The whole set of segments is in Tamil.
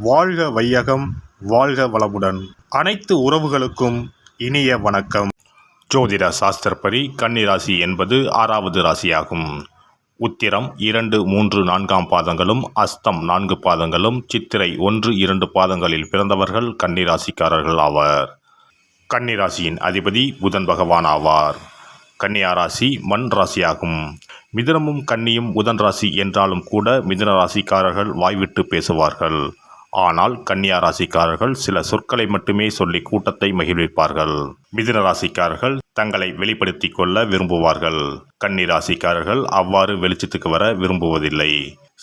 வாழ்க வையகம், வாழ்க வளமுடன். அனைத்து உறவுகளுக்கும் இனிய வணக்கம். ஜோதிட சாஸ்திரப்படி கன்னி ராசி என்பது 6வது ராசியாகும். உத்திரம் 2, 3, 4 பாதங்களும், அஸ்தம் 4 பாதங்களும், சித்திரை 1, 2 பாதங்களில் பிறந்தவர்கள் கன்னி ராசிக்காரர்கள் ஆவர். கன்னி ராசியின் அதிபதி புதன் பகவான் ஆவார். கன்னியா ராசி மண் ராசியாகும். மிதுனமும் கன்னியும் புதன் ராசி என்றாலும் கூட மிதுன ராசிக்காரர்கள் வாய்விட்டு பேசுவார்கள். ஆனால் கன்னியா ராசிக்காரர்கள் சில சொற்களை மட்டுமே சொல்லி கூட்டத்தை மகிழ்விப்பார்கள். மிதுன ராசிக்காரர்கள் தங்களை வெளிப்படுத்திக் கொள்ள விரும்புவார்கள். கன்னி ராசிக்காரர்கள் அவ்வாறு வெளிச்சத்துக்கு வர விரும்புவதில்லை.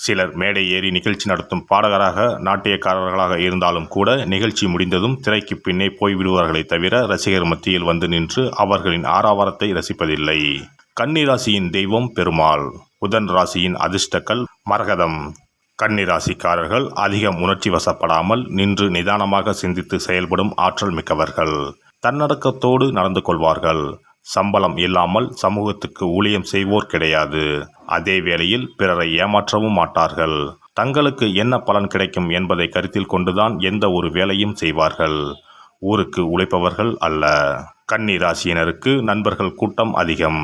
சிலர் மேடை ஏறி நிகழ்ச்சி நடத்தும் பாடகராக, நாட்டியக்காரர்களாக இருந்தாலும் கூட நிகழ்ச்சி முடிந்ததும் திரைக்கு பின்னே போய்விடுவார்களே தவிர ரசிகர் மத்தியில் வந்து நின்று அவர்களின் ஆரவாரத்தை ரசிப்பதில்லை. கன்னி ராசியின் தெய்வம் பெருமாள். புதன் ராசியின் அதிர்ஷ்டக்கல் மரகதம். கன்னி ராசிக்காரர்கள் அதிகம் உணர்ச்சி வசப்படாமல் நின்று நிதானமாக சிந்தித்து செயல்படும் ஆற்றல் மிக்கவர்கள். தன்னடக்கத்தோடு நடந்து கொள்வார்கள். சம்பளம் இல்லாமல் சமூகத்துக்கு ஊழியம் செய்வோர் கிடையாது. அதே வேளையில் பிறரை ஏமாற்றவும் மாட்டார்கள். தங்களுக்கு என்ன பலன் கிடைக்கும் என்பதை கருத்தில் கொண்டுதான் எந்த ஒரு வேலையும் செய்வார்கள். ஊருக்கு உழைப்பவர்கள் அல்ல. கன்னி ராசியினருக்கு நண்பர்கள் கூட்டம் அதிகம்.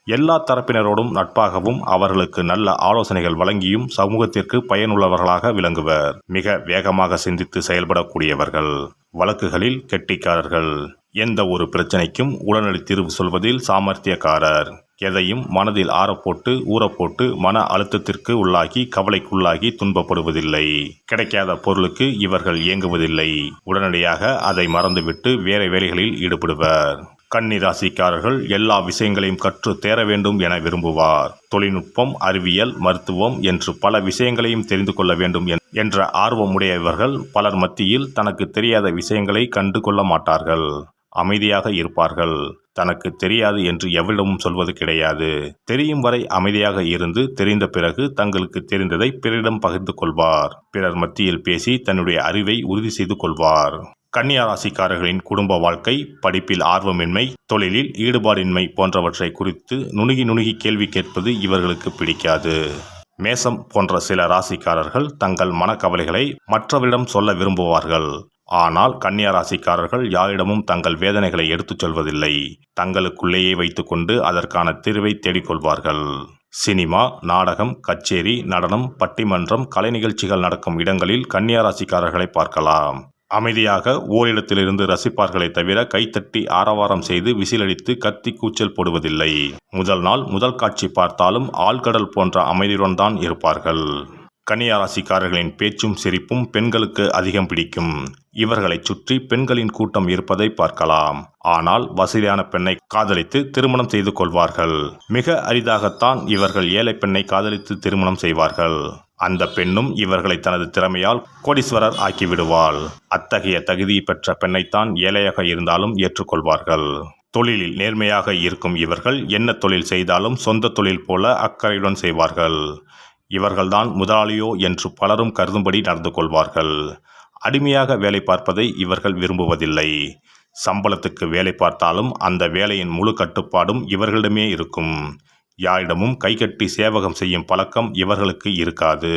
எல்லா தரப்பினரோடும் நட்பாகவும் அவர்களுக்கு நல்ல ஆலோசனைகள் வழங்கியும் சமூகத்திற்கு பயனுள்ளவர்களாக விளங்குவர். மிக வேகமாக சிந்தித்து செயல்படக்கூடியவர்கள். வழக்குகளில் கெட்டிக்காரர்கள். எந்த ஒரு பிரச்சனைக்கும் உடனடி தீர்வு சொல்வதில் சாமர்த்தியக்காரர். எதையும் மனதில் ஆறப்போட்டு ஊறப்போட்டு மன அழுத்தத்திற்கு உள்ளாகி கவலைக்குள்ளாகி துன்பப்படுவதில்லை. கிடைக்காத பொருளுக்கு இவர்கள் இயங்குவதில்லை. உடனடியாக அதை மறந்துவிட்டு வேற வேலைகளில் ஈடுபடுவர். கன்னி ராசிக்காரர்கள் எல்லா விஷயங்களையும் கற்று தேர வேண்டும் என விரும்புவார். தொழில்நுட்பம், அறிவியல், மருத்துவம் என்று பல விஷயங்களையும் தெரிந்து கொள்ள வேண்டும் என்ற ஆர்வமுடையவர்கள் பலர் மத்தியில் தனக்கு தெரியாத விஷயங்களை கண்டு கொள்ள மாட்டார்கள். அமைதியாக இருப்பார்கள். தனக்கு தெரியாது என்று எவரிடமும் சொல்வது கிடையாது. தெரியும் வரை அமைதியாக இருந்து தெரிந்த பிறகு தங்களுக்கு தெரிந்ததை பிறரிடம் பகிர்ந்து கொள்வார். பிறர் மத்தியில் பேசி தன்னுடைய அறிவை உறுதி செய்து கொள்வார். கன்னியா ராசிக்காரர்களின் குடும்ப வாழ்க்கை, படிப்பில் ஆர்வமின்மை, தொழிலில் ஈடுபாடின்மை போன்றவற்றை குறித்து நுணுகி கேள்வி கேட்பது இவர்களுக்கு பிடிக்காது. மேசம் போன்ற சில ராசிக்காரர்கள் தங்கள் மனக்கவலைகளை மற்றவரிடம் சொல்ல விரும்புவார்கள். ஆனால் கன்னியா ராசிக்காரர்கள் யாரிடமும் தங்கள் வேதனைகளை எடுத்துச் சொல்வதில்லை. தங்களுக்குள்ளேயே வைத்துக்கொண்டு அதற்கான தீர்வை தேடிக்கொள்வார்கள். சினிமா, நாடகம், கச்சேரி, நடனம், பட்டிமன்றம், கலை நிகழ்ச்சிகள் நடக்கும் இடங்களில் கன்னியா ராசிக்காரர்களை பார்க்கலாம். அமைதியாக ஓரிடத்திலிருந்து ரசிப்பார்களை தவிர கைத்தட்டி ஆரவாரம் செய்து விசிலடித்து கத்தி கூச்சல் போடுவதில்லை. முதல் நாள் முதல் காட்சி பார்த்தாலும் ஆழ்கடல் போன்ற அமைதியுடன் தான் இருப்பார்கள். கன்னியா ராசிக்காரர்களின் பேச்சும் சிரிப்பும் பெண்களுக்கு அதிகம் பிடிக்கும். இவர்களை சுற்றி பெண்களின் கூட்டம் இருப்பதை பார்க்கலாம். ஆனால் வசதியான பெண்ணை காதலித்து திருமணம் செய்து கொள்வார்கள். மிக அரிதாகத்தான் இவர்கள் ஏழை பெண்ணை காதலித்து திருமணம் செய்வார்கள். அந்த பெண்ணும் இவர்களை தனது திறமையால் கோடீஸ்வரர் ஆக்கிவிடுவாள். அத்தகைய தகுதி பெற்ற பெண்ணைத்தான் ஏழையாக இருந்தாலும் ஏற்றுக்கொள்வார்கள். தொழிலில் நேர்மையாக இருக்கும் இவர்கள் என்ன தொழில் செய்தாலும் சொந்த தொழில் போல அக்கறையுடன் செய்வார்கள். இவர்கள்தான் முதலாளியோ என்று பலரும் கருதும்படி நடந்து கொள்வார்கள். அடிமையாக வேலை பார்ப்பதை இவர்கள் விரும்புவதில்லை. சம்பளத்துக்கு வேலை பார்த்தாலும் அந்த வேலையின் முழு கட்டுப்பாடும் இவர்களிடமே இருக்கும். யாரிடமும் கைகட்டி சேவகம் செய்யும் பழக்கம் இவர்களுக்கு இருக்காது.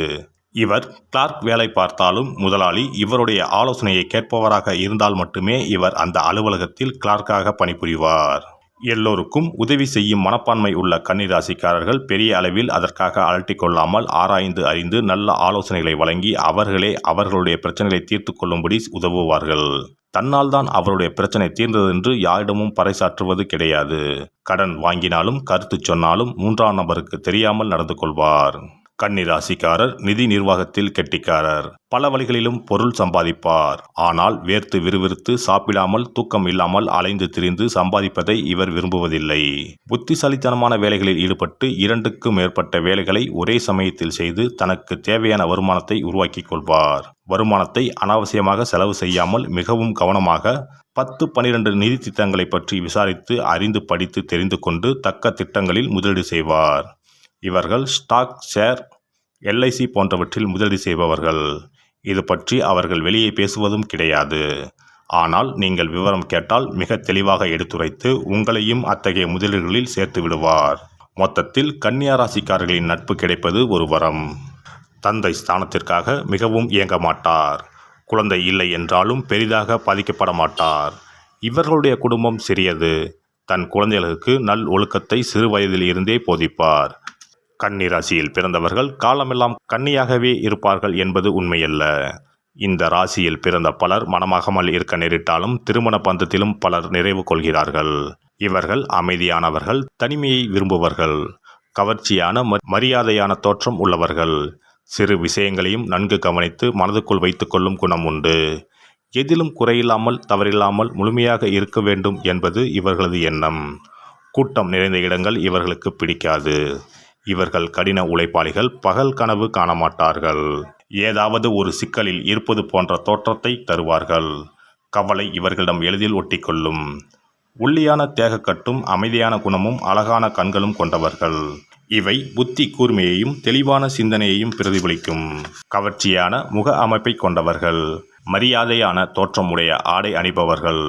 இவர் கிளார்க் வேலை பார்த்தாலும் முதலாளி இவருடைய ஆலோசனையை கேட்பவராக இருந்தால் மட்டுமே இவர் அந்த அலுவலகத்தில் கிளார்க்காக பணிபுரிவார். எல்லோருக்கும் உதவி செய்யும் மனப்பான்மை உள்ள கன்னி ராசிக்காரர்கள் பெரிய அளவில் அதற்காக அலட்டிக் கொள்ளாமல் ஆராய்ந்து அறிந்து நல்ல ஆலோசனைகளை வழங்கி அவர்களே அவர்களுடைய பிரச்சனைகளை தீர்த்து கொள்ளும்படி உதவுவார்கள். தன்னால் தான் அவருடைய பிரச்சனை தீர்ந்ததென்று யாரிடமும் பறைசாற்றுவது கிடையாது. கடன் வாங்கினாலும் கருத்து சொன்னாலும் 3ஆம் நபருக்கு தெரியாமல் நடந்து கொள்வார். கன்னி ராசிக்காரர் நிதி நிர்வாகத்தில் கெட்டிக்காரர். பல வழிகளிலும் பொருள் சம்பாதிப்பார். ஆனால் வேர்த்து விறுவிறுத்து சாப்பிடாமல் தூக்கம் இல்லாமல் அலைந்து திரிந்து சம்பாதிப்பதை இவர் விரும்புவதில்லை. புத்திசாலித்தனமான வேலைகளில் ஈடுபட்டு 2க்கும் மேற்பட்ட வேலைகளை ஒரே சமயத்தில் செய்து தனக்கு தேவையான வருமானத்தை உருவாக்கி கொள்வார். வருமானத்தை அனாவசியமாக செலவு செய்யாமல் மிகவும் கவனமாக 10-12 நிதி திட்டங்களை பற்றி விசாரித்து அறிந்து படித்து தெரிந்து கொண்டு தக்க திட்டங்களில் முதலீடு செய்வார். இவர்கள் ஸ்டாக், ஷேர், LIC போன்றவற்றில் முதலீடு செய்பவர்கள். இது பற்றி அவர்கள் வெளியே பேசுவதும் கிடையாது. ஆனால் நீங்கள் விவரம் கேட்டால் மிக தெளிவாக எடுத்துரைத்து உங்களையும் அத்தகைய முதலீடுகளில் சேர்த்து விடுவார். மொத்தத்தில் கன்னியா ராசிக்காரர்களின் நட்பு கிடைப்பது ஒரு வரம். தந்தை ஸ்தானத்திற்காக மிகவும் இயங்க மாட்டார். குழந்தை இல்லை என்றாலும் பெரிதாக பாதிக்கப்பட மாட்டார். இவர்களுடைய குடும்பம் சிறியது. தன் குழந்தைகளுக்கு நல் ஒழுக்கத்தை சிறு வயதில் இருந்தே போதிப்பார். கன்னி ராசியில் பிறந்தவர்கள் காலமெல்லாம் கன்னியாகவே இருப்பார்கள் என்பது உண்மையல்ல. இந்த ராசியில் பிறந்த பலர் மனமாகாமல் இருக்க நேரிட்டாலும் திருமண பந்தத்திலும் பலர் நிறைவு கொள்கிறார்கள். இவர்கள் அமைதியானவர்கள், தனிமையை விரும்புவர்கள், கவர்ச்சியான மரியாதையான தோற்றம் உள்ளவர்கள். சிறு விஷயங்களையும் நன்கு கவனித்து மனதுக்குள் வைத்துக்கொள்ளும் குணம் உண்டு. எதிலும் குறையில்லாமல் தவறில்லாமல் முழுமையாக இருக்க வேண்டும் என்பது இவர்களது எண்ணம். கூட்டம் நிறைந்த இடங்கள் இவர்களுக்கு பிடிக்காது. இவர்கள் கடின உழைப்பாளிகள், பகல் கனவு காண மாட்டார்கள். ஏதாவது ஒரு சிக்கலில் இருப்பது போன்ற தோற்றத்தை தருவார்கள். கவலை இவர்களிடம் எளிதில் ஒட்டிக்கொள்ளும். ஒல்லியான தேகக்கட்டும் அமைதியான குணமும் அழகான கண்களும் கொண்டவர்கள். இவை புத்தி கூர்மையையும் தெளிவான சிந்தனையையும் பிரதிபலிக்கும். கவர்ச்சியான முக அமைப்பை கொண்டவர்கள். மரியாதையான தோற்றமுடைய ஆடை அணிபவர்கள்.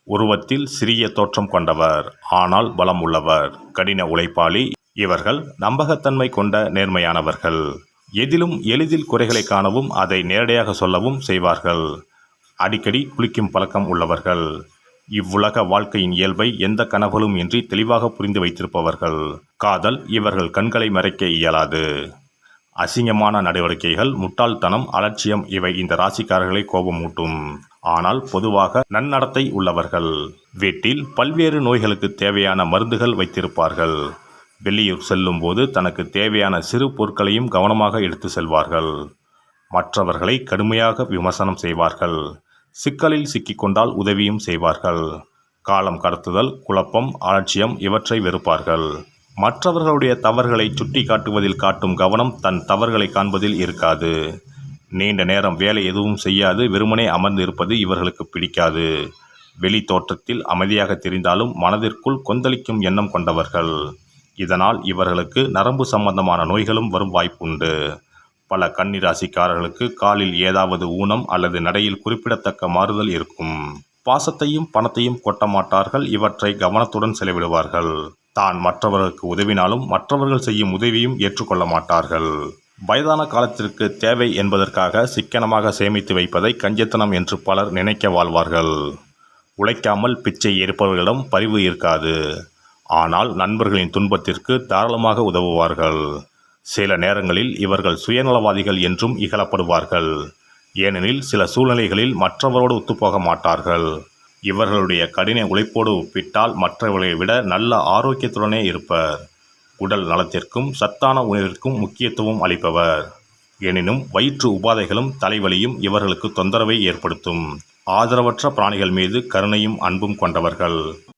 உருவத்தில் சிறிய தோற்றம் கொண்டவர், ஆனால் பலம் உள்ளவர். கடின உழைப்பாளி. இவர்கள் நம்பகத்தன்மை கொண்ட நேர்மையானவர்கள். எதிலும் எளிதில் குறைகளை காணவும் அதை நேரடியாக சொல்லவும் செய்வார்கள். அடிக்கடி குளிக்கும் பழக்கம் உள்ளவர்கள். இவ்வுலக வாழ்க்கையின் இயல்பை எந்த கனவுகளும் இன்றி தெளிவாக புரிந்து வைத்திருப்பவர்கள். காதல் இவர்கள் கண்களை மறைக்க இயலாது. அசிங்கமான நடவடிக்கைகள், முட்டாள்தனம், அலட்சியம் இவை இந்த ராசிக்காரர்களை கோபமூட்டும். ஆனால் பொதுவாக நன்னடத்தை உள்ளவர்கள். வீட்டில் பல்வேறு நோய்களுக்கு தேவையான மருந்துகள் வைத்திருப்பார்கள். வெளியூர் செல்லும் போது தனக்கு தேவையான சிறு பொருட்களையும் கவனமாக எடுத்து செல்வார்கள். மற்றவர்களை கடுமையாக விமர்சனம் செய்வார்கள். சிக்கலில் சிக்கிக்கொண்டால் உதவியும் செய்வார்கள். காலம் கடத்துதல், குழப்பம், அலட்சியம் இவற்றை வெறுப்பார்கள். மற்றவர்களுடைய தவறுகளை சுட்டி காட்டுவதில் காட்டும் கவனம் தன் தவறுகளை காண்பதில் இருக்காது. நீண்ட நேரம் வேலை எதுவும் செய்யாது வெறுமனே அமர்ந்து இருப்பது இவர்களுக்கு பிடிக்காது. வெளி தோற்றத்தில் அமைதியாக தெரிந்தாலும் மனதிற்குள் கொந்தளிக்கும் எண்ணம் கொண்டவர்கள். இதனால் இவர்களுக்கு நரம்பு சம்பந்தமான நோய்களும் வரும் வாய்ப்புண்டு. பல கன்னி ராசிக்காரர்களுக்கு காலில் ஏதாவது ஊனம் அல்லது நடையில் குறிப்பிடத்தக்க மாறுதல் இருக்கும். பாசத்தையும் பணத்தையும் கொட்ட மாட்டார்கள். இவற்றை கவனத்துடன் செலவிடுவார்கள். தான் மற்றவர்களுக்கு உதவினாலும் மற்றவர்கள் செய்யும் உதவியும் ஏற்றுக்கொள்ள மாட்டார்கள். வயதான காலத்திற்கு தேவை என்பதற்காக சிக்கனமாக சேமித்து வைப்பதை கஞ்சத்தனம் என்று பலர் நினைக்க வாழ்வார்கள். உழைக்காமல் பிச்சை எடுப்பவர்களிடம் பரிவு இருக்காது. ஆனால் நண்பர்களின் துன்பத்திற்கு தாராளமாக உதவுவார்கள். சில நேரங்களில் இவர்கள் சுயநலவாதிகள் என்றும் இகழப்படுவார்கள். ஏனெனில் சில சூழ்நிலைகளில் மற்றவரோடு ஒத்துப்போக மாட்டார்கள். இவர்களுடைய கடின உழைப்போடு ஒப்பிட்டால் மற்றவர்களை விட நல்ல ஆரோக்கியத்துடனே இருப்பர். உடல் நலத்திற்கும் சத்தான உணவிற்கும் முக்கியத்துவம் அளிப்பவர். எனினும் வயிற்று உபாதைகளும் தலைவலியும் இவர்களுக்கு தொந்தரவை ஏற்படுத்தும். ஆதரவற்ற பிராணிகள் மீது கருணையும் அன்பும் கொண்டவர்கள்.